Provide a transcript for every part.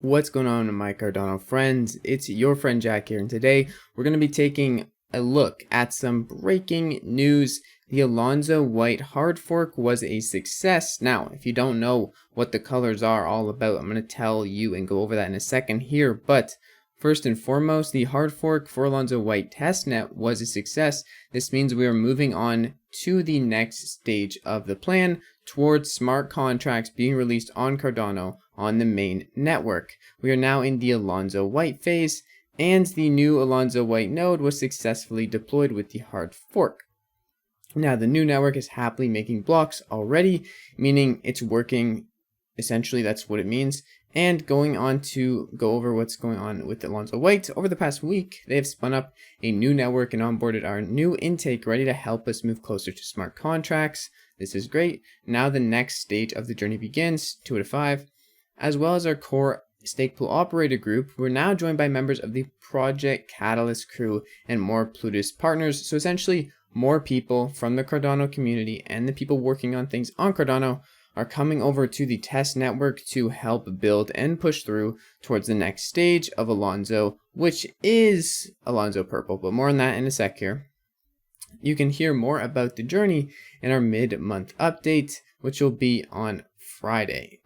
What's going on, my Cardano friends? It's your friend Jack here, and today we're going to be taking a look at some breaking news. The Alonzo White hard fork was a success. Now, if you don't know what the colors are all about, I'm going to tell you and go over that in a second here. But first and foremost, the hard fork for Alonzo White testnet was a success. This means we are moving on to the next stage of the plan towards smart contracts being released on Cardano on the main network. We are now in the Alonzo White phase, and the new Alonzo White node was successfully deployed with the hard fork. Now, the new network is happily making blocks already, meaning it's working. Essentially, that's what it means. And going on to go over what's going on with Alonzo White, over the past week, they have spun up a new network and onboarded our new intake ready to help us move closer to smart contracts. This is great. Now the next stage of the journey begins, 2 out of 5. As well as our core stake pool operator group, we're now joined by members of the Project Catalyst crew and more Plutus partners. So essentially, more people from the Cardano community and the people working on things on Cardano are coming over to the test network to help build and push through towards the next stage of Alonzo, which is Alonzo Purple, but more on that in a sec here. You can hear more about the journey in our mid-month update, which will be on Friday,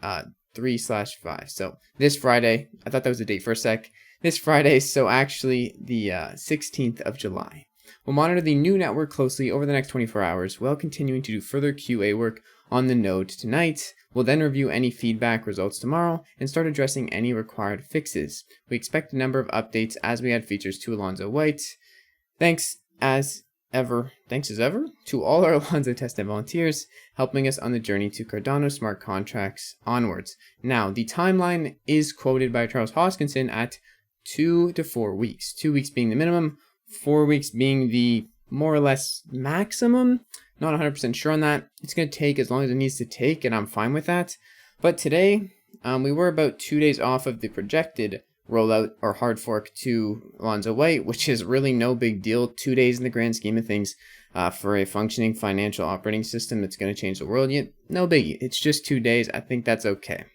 3/5. So this Friday, I thought that was a date for a sec. This Friday, so actually the 16th of July. We'll monitor the new network closely over the next 24 hours while continuing to do further QA work on the node tonight. We'll then review any feedback results tomorrow and start addressing any required fixes. We expect a number of updates as we add features to Alonzo White. Thanks as ever to all our Alonzo testnet volunteers helping us on the journey to Cardano smart contracts onwards. Now, the timeline is quoted by Charles Hoskinson at 2 to 4 weeks. 2 weeks being the minimum, 4 weeks being the more or less maximum. Not 100% sure on that. It's going to take as long as it needs to take, and I'm fine with that. But today, we were about 2 days off of the projected rollout or hard fork to Alonzo White, which is really no big deal. 2 days in the grand scheme of things for a functioning financial operating system that's going to change the world. No biggie. It's just 2 days. I think that's okay.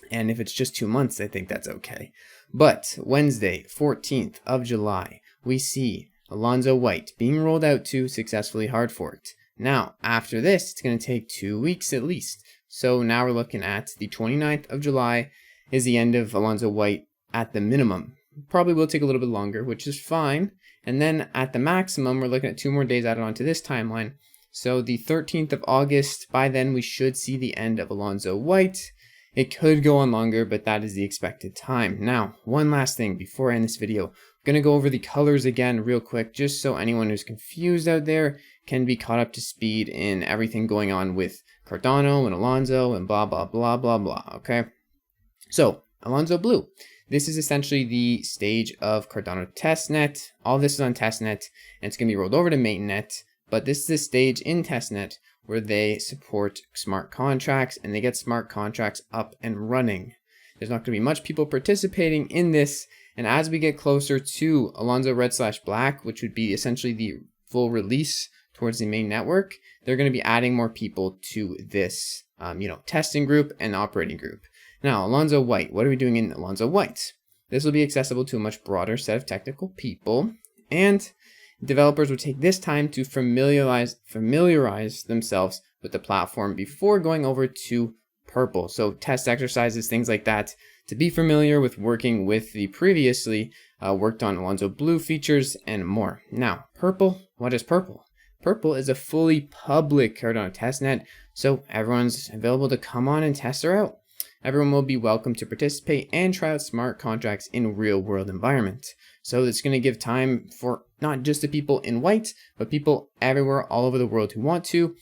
And if it's just 2 months, I think that's okay. But Wednesday, 14th of July, we see Alonzo White being rolled out to successfully hard forked. Now, after this, it's going to take 2 weeks at least. So now we're looking at the 29th of July is the end of Alonzo White at the minimum. Probably will take a little bit longer, which is fine. And then at the maximum, we're looking at 2 more days added onto this timeline. So the 13th of August, by then we should see the end of Alonzo White. It could go on longer, but that is the expected time. Now, one last thing before I end this video. I'm going to go over the colors again real quick, just so anyone who's confused out there can be caught up to speed in everything going on with Cardano and Alonzo and blah, blah, blah, blah, blah, okay? So, Alonzo Blue. This is essentially the stage of Cardano Testnet. All this is on Testnet, and it's going to be rolled over to mainnet. But this is the stage in Testnet where they support smart contracts, and they get smart contracts up and running. There's not going to be much people participating in this, and as we get closer to Alonzo Red/Black, which would be essentially the full release towards the main network, they're going to be adding more people to this, testing group and operating group. Now, Alonzo White, what are we doing in Alonzo White? This will be accessible to a much broader set of technical people, and developers will take this time to familiarize themselves with the platform before going over to Purple. So test exercises, things like that, to be familiar with working with the previously worked on Alonzo Blue features and more. Now, Purple, what is Purple? Purple is a fully public Cardano testnet, so everyone's available to come on and test her out. Everyone will be welcome to participate and try out smart contracts in a real-world environment. So it's going to give time for not just the people in White, but people everywhere all over the world who want to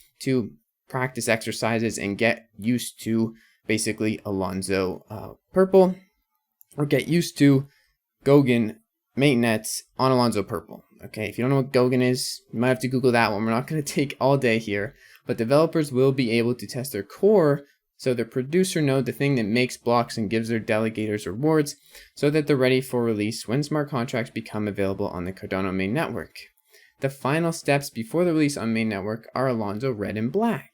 practice exercises and get used to basically Alonzo Purple, or get used to Goguen mainnets on Alonzo Purple. Okay, if you don't know what Goguen is, you might have to Google that one. We're not going to take all day here, but developers will be able to test their core. So the producer node, the thing that makes blocks and gives their delegators rewards, so that they're ready for release when smart contracts become available on the Cardano main network. The final steps before the release on main network are Alonzo Red and Black.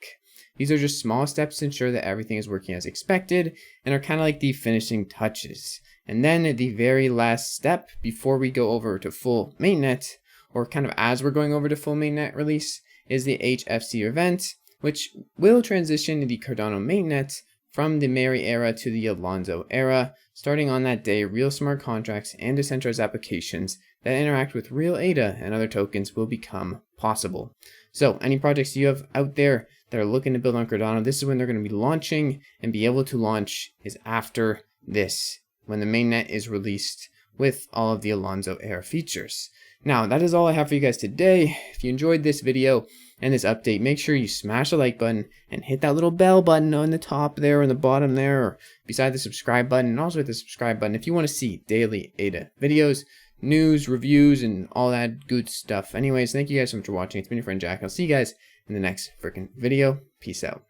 These are just small steps to ensure that everything is working as expected and are kind of like the finishing touches. And then the very last step before we go over to full mainnet, or kind of as we're going over to full mainnet release, is the HFC event, which will transition the Cardano mainnet from the Mary era to the Alonzo era. Starting on that day, real smart contracts and decentralized applications that interact with real ADA and other tokens will become possible. So any projects you have out there that are looking to build on Cardano, this is when they're going to be launching, and be able to launch is after this, when the mainnet is released with all of the Alonzo Era features. Now, that is all I have for you guys today. If you enjoyed this video and this update, make sure you smash the like button and hit that little bell button on the top there or on the bottom there, or beside the subscribe button, and also hit the subscribe button if you want to see daily ADA videos, news, reviews, and all that good stuff. Anyways, thank you guys so much for watching. It's been your friend Jack. I'll see you guys in the next freaking video. Peace out.